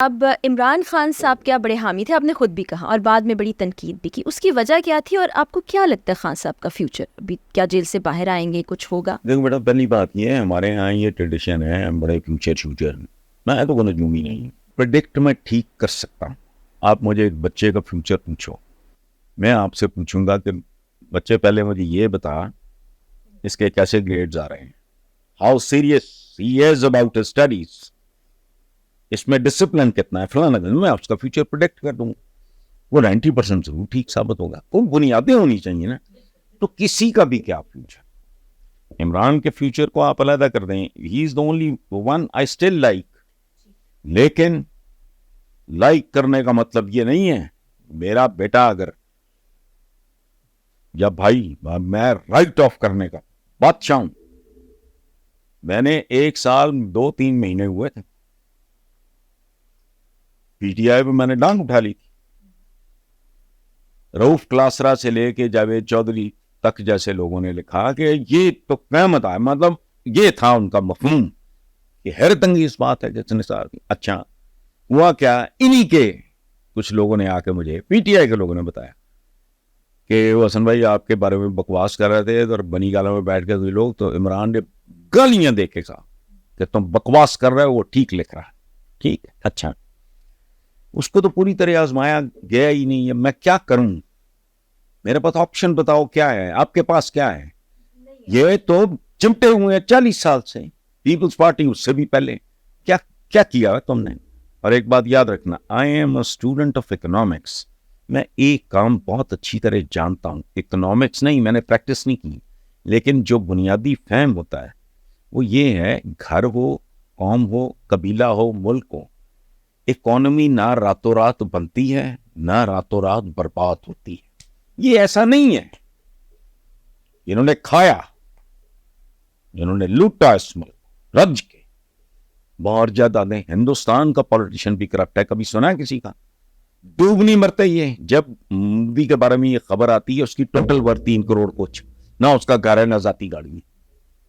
اب عمران خان صاحب کیا بڑے حامی تھے، آپ نے خود بھی کہا، اور بعد میں بڑی تنقید بھی کی، اس کی وجہ کیا تھی اور آپ کو کیا لگتا ہے خان صاحب کا فیوچر ابھی کیا جیل سے باہر آئیں گے، کچھ ہوگا؟ دیکھو بیٹا، پہلی بات یہ ہے ہمارے یہاں یہ ٹریڈیشن ہے ہم بڑے فیوچر میں تو کوئی نجومی نہیں ہوں، پریڈکٹ میں ٹھیک کر سکتا ہوں۔ آپ مجھے ایک بچے کا فیوچر پوچھو، میں آپ سے پوچھوں گا کہ بچے پہلے مجھے یہ بتا اس کے کیسے گریڈز آ رہے ہیں، how serious he is about his studies, اس میں ڈسپلن کتنا ہے، فلانا، میں اس کا فیوچر پریڈکٹ کر دوں، وہ 90% ضرور ٹھیک ثابت ہوگا۔ وہ بنیادیں ہونی چاہیے نا، تو کسی کا بھی کیا فیوچر، عمران کے فیوچر کو آپ علیحدہ کر دیں، he is the only one I still like, لیکن لائک کرنے کا مطلب یہ نہیں ہے میرا بیٹا اگر یا بھائی، میں رائٹ آف کرنے کا بادشاہ ہوں۔ میں نے 1 سال 2-3 مہینے ہوئے تھے پی ٹی آئی پہ میں نے ڈانگ اٹھا لی تھی، رؤف کلاسرا سے لے کے جاوید چودھری تک جیسے لوگوں نے لکھا کہ یہ تو قیامت ہے، مطلب یہ تھا ان کا مفہوم کہ حیرت انگیز بات ہے جس نے کی۔ اچھا ہوا کیا، انہی کے کچھ لوگوں نے آ کے مجھے پی ٹی آئی کے لوگوں نے بتایا کہ وہ حسن بھائی آپ کے بارے میں بکواس کر رہے تھے، اور بنی گالوں میں بیٹھ کے کوئی لوگ، تو عمران نے گالیاں دے کے کہا کہ تم بکواس کر رہے ہو، وہ ٹھیک لکھ رہا ہے۔ ٹھیک ہے، اچھا اس کو تو پوری طرح آزمایا گیا ہی نہیں ہے، میں کیا کروں؟ میرے پاس آپشن بتاؤ کیا ہے، آپ کے پاس کیا ہے؟ یہ تو چمٹے ہوئے ہیں 40 سال سے، پیپلز پارٹی اس سے بھی پہلے، کیا کیا ہے تم نے؟ اور ایک بات یاد رکھنا، I am a student of economics, میں ایک کام بہت اچھی طرح جانتا ہوں، اکنامکس نہیں، میں نے پریکٹس نہیں کی، لیکن جو بنیادی فہم ہوتا ہے وہ یہ ہے، گھر ہو، قوم ہو، قبیلہ ہو، ملک ہو، اکانومی نہ راتوں رات بنتی ہے نہ راتوں رات برباد ہوتی ہے۔ یہ ایسا نہیں ہے جنہوں نے کھایا، جنہوں نے لوٹا اس ملک رج کے بہت زیادہ دیں۔ ہندوستان کا پولیٹیشین بھی کرپٹ ہے، کبھی سنا ہے کسی کا؟ ڈوب نہیں مرتے یہ۔ جب مودی کے بارے میں یہ خبر آتی ہے اس کی ٹوٹل ورتھ 3 کروڑ کچھ، نہ اس کا گھر ہے نہ ذاتی گاڑی ہے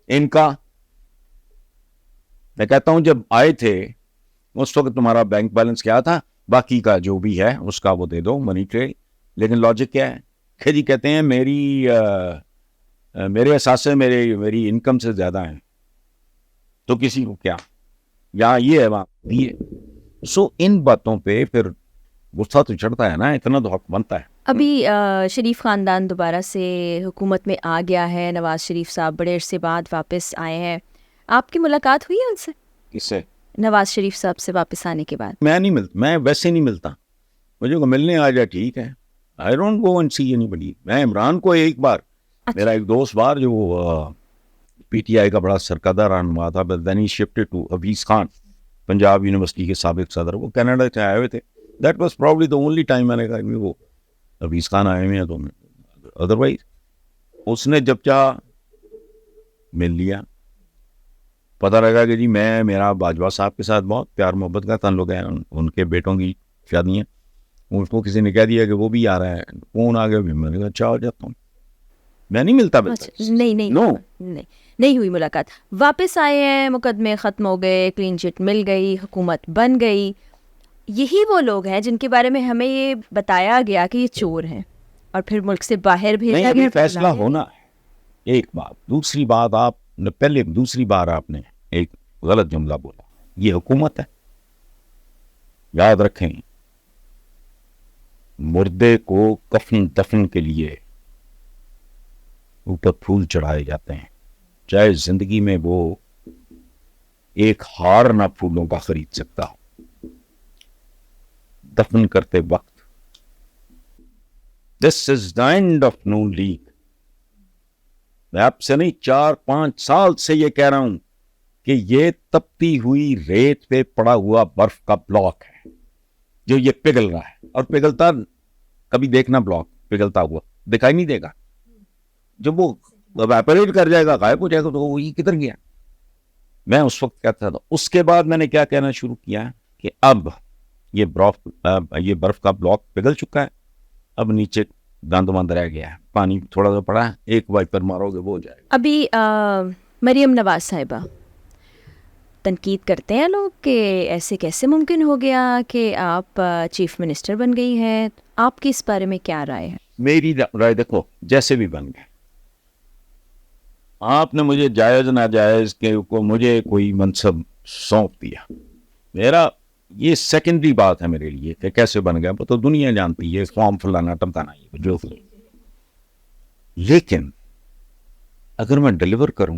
ان کا۔ میں کہتا ہوں جب آئے تھے اس وقت تمہارا بینک بیلنس کیا تھا، باقی کا جو بھی ہے اس کا وہ دے دو، منی ٹریل۔ لیکن لاجک کیا ہے کہ جی کہتے ہیں میرے اثاثے میری انکم سے زیادہ ہیں، تو کسی کو کیا، یہاں یہ ہے وہاں یہ۔ سو ان باتوں پہ پھر غصہ تو چڑھتا ہے نا، اتنا تو حق بنتا ہے۔ ابھی شریف خاندان دوبارہ سے حکومت میں آ گیا ہے، نواز شریف صاحب بڑے عرصے بعد واپس آئے ہیں، آپ کی ملاقات ہوئی ہے ان سے؟ کس سے؟ نواز شریف صاحب سے واپس آنے کے بعد؟ میں نہیں ملتا، میں ویسے نہیں ملتا، مجھے کو ملنے آ جائے ٹھیک ہے، I don't go and see anybody. میں عمران کو ایک بار، میرا ایک دوست بار جو پی ٹی آئی کا بڑا سرکردہ رہنما تھا، but then he shifted to Hafeez Khan, Punjab university کے سابق صدر، وہ کینیڈا سے آئے ہوئے تھے، that was probably the only time میں نے کہا کہ وہ حفیظ خان آئے ہوئے ہیں، تو ادروائز اس نے جب چاہ مل لیا۔ پتہ لگا کہ جی میرا باجوہ صاحب کے ساتھ بہت پیار محبت کا تعلق ہے، ان کے بیٹوں کی شادیاں، اس کو کسی نے کہہ دیا کہ وہ بھی آ رہا ہے، فون آ گیا، میں نے کہا اچھا ہو جاتا ہوں، میں نہیں ملتا نہیں ہوئی ملاقات۔ واپس آئے ہیں، مقدمے ختم ہو گئے، کلین چٹ مل گئی، حکومت بن گئی، یہی وہ لوگ ہیں جن کے بارے میں ہمیں یہ بتایا گیا کہ یہ چور ہیں، اور پھر ملک سے باہر بھیجا گیا۔ فیصلہ ہونا ہے ایک بات، دوسری بات آپ نے دوسری بار آپ نے ایک غلط جملہ بولا، یہ حکومت ہے، یاد رکھیں، مردے کو کفن دفن کے لیے اوپر پھول چڑھائے جاتے ہیں، چاہے زندگی میں وہ ایک ہار نہ پھولوں کا خرید سکتا ہو، دفن کرتے وقت this is the end of no league. میں آپ سے نہیں 4-5 سال سے یہ کہہ رہا ہوں کہ یہ تپتی ہوئی ریت پہ پڑا ہوا برف کا بلاک ہے جو یہ پگھل رہا ہے، اور پگھلتا کبھی دیکھنا، بلاک پگھلتا ہوا دکھائی نہیں دے گا، جب وہ ایپریٹ کر جائے گا، غائب ہو جائے گا، تو وہ یہ کدھر گیا۔ میں اس وقت کہتا تھا، اس کے بعد میں نے کیا کہنا شروع کیا کہ اب یہ برف کا بلاک پگھل چکا ہے، اب نیچے گند مند رہ گیا ہے، پانی تھوڑا سا پڑا ہے، ایک وائپر مارو گے وہ ہو جائے گا۔ ابھی مریم نواز صاحبہ تنقید کرتے ہیں لوگ کہ ایسے کیسے ممکن ہو گیا کہ آپ چیف منسٹر بن گئی ہیں. آپ کی اس بارے میں کیا رائے ہے؟ میری رائے دیکھو، جیسے بھی بن گئے، آپ نے مجھے جائز ناجائز کے کو مجھے کوئی منصب سونپ دیا، میرا یہ سیکنڈری بات ہے میرے لیے کہ کیسے بن گیا، وہ تو دنیا جانتی ہے، فارم فلانا ٹمکانا جو. لیکن اگر میں ڈلیور کروں،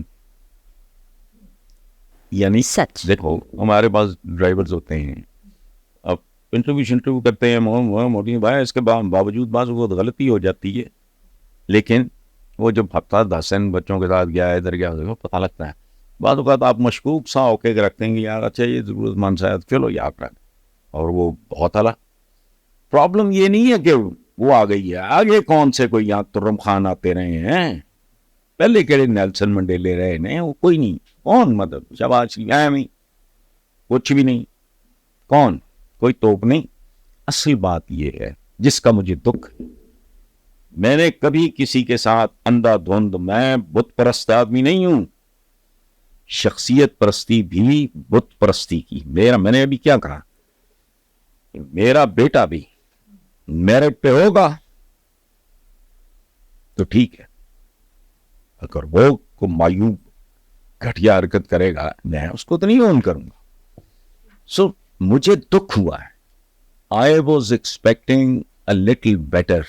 یعنی سچ دیکھو ہمارے پاس ڈرائیورز ہوتے ہیں، اب انٹرویو کرتے ہیں موٹی بھائی، اس کے باوجود بعض وہ غلطی ہو جاتی ہے، لیکن وہ جب ہفتہ 10 بچوں کے ساتھ گیا ہے ادھر گیا پتہ لگتا ہے. بعض اوقات آپ مشکوک سا ہو کے رکھتے ہیں کہ یار اچھا یہ ضرورت مند شاید، چلو یاد رکھ، اور وہ بہت اعلیٰ. پرابلم یہ نہیں ہے کہ وہ آ گئی ہے، آگے کون سے کوئی یہاں ترم خان آتے رہے ہیں، پہلے کہڑے نیلسن منڈیلے رہے ہیں، وہ کوئی نہیں. کون مدد شباز میں کچھ بھی نہیں، کون کوئی توپ نہیں. اصل بات یہ ہے جس کا مجھے دکھ، میں نے کبھی کسی کے ساتھ اندھا دھند، میں بت پرست آدمی نہیں ہوں، شخصیت پرستی بھی بت پرستی کی. میں نے ابھی کیا کہا، میرا بیٹا بھی میرٹ پہ ہوگا تو ٹھیک ہے، اگر وہ کو مایوب گھٹیا حرکت کرے گا میں اس کو تو نہیں اون کروں گا. سو مجھے دکھ ہوا ہے، I was expecting a little better,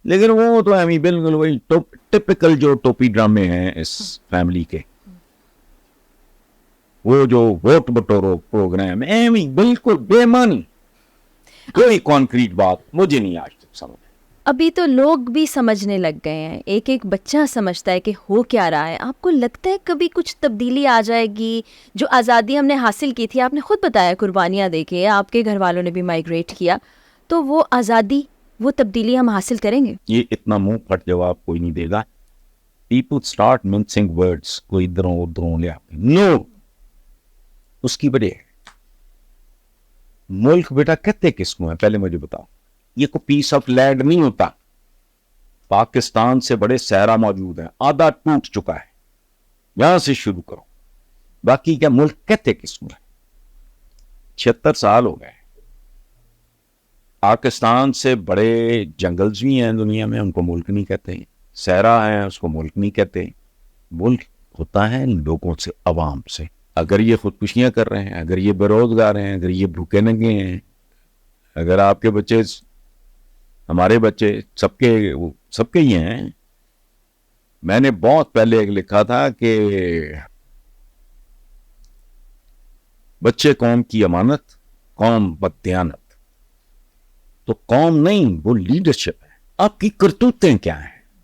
لیکن وہ تو ایمی بالکل وہی ٹپکل جو ٹوپی ڈرامے ہیں اس فیملی کے، وہ جو ووٹ بٹورو پروگرام ایمی بالکل بے معنی، کوئی کانکریٹ بات مجھے نہیں آج تک سمجھ. ابھی تو لوگ بھی سمجھنے لگ گئے ہیں، ایک ایک بچہ سمجھتا ہے کہ ہو کیا رہا ہے. آپ کو لگتا ہے کبھی کچھ تبدیلی آ جائے گی؟ جو آزادی ہم نے حاصل کی تھی، آپ نے خود بتایا قربانیاں دے کے، آپ کے گھر والوں نے بھی مائیگریٹ کیا، تو وہ آزادی، وہ تبدیلی ہم حاصل کریں گے؟ یہ اتنا منہ پھٹ جواب کوئی نہیں دے گا. پیپل اسٹارٹ منسنگ ورڈس، کوئی ادھروں ادھروں لے آتے، نو، اس کی وجہ ہے ملک بیٹا کہتے کس کو ہے پہلے مجھے بتاؤ. یہ کوئی پیس آف لینڈ نہیں ہوتا، پاکستان سے بڑے صحرا موجود ہیں، آدھا ٹوٹ چکا ہے، یہاں سے شروع کرو. باقی کیا ملک کہتے کس کو ہے؟ 76 سال ہو گئے، پاکستان سے بڑے جنگلز بھی ہیں دنیا میں، ان کو ملک نہیں کہتے، صحرا ہیں اس کو ملک نہیں کہتے. ملک ہوتا ہے لوگوں سے، عوام سے. اگر یہ خودکشیاں کر رہے ہیں، اگر یہ بے روزگار ہیں، اگر یہ بھوکے ننگے ہیں، اگر آپ کے بچے، ہمارے بچے، سب کے ہی ہیں. میں نے بہت پہلے ایک لکھا تھا کہ بچے قوم کی امانت، قوم بددیانت. تو قوم نہیں، وہ لیڈرشپ ہے. آپ کی کرتوتیں کیا ہیں؟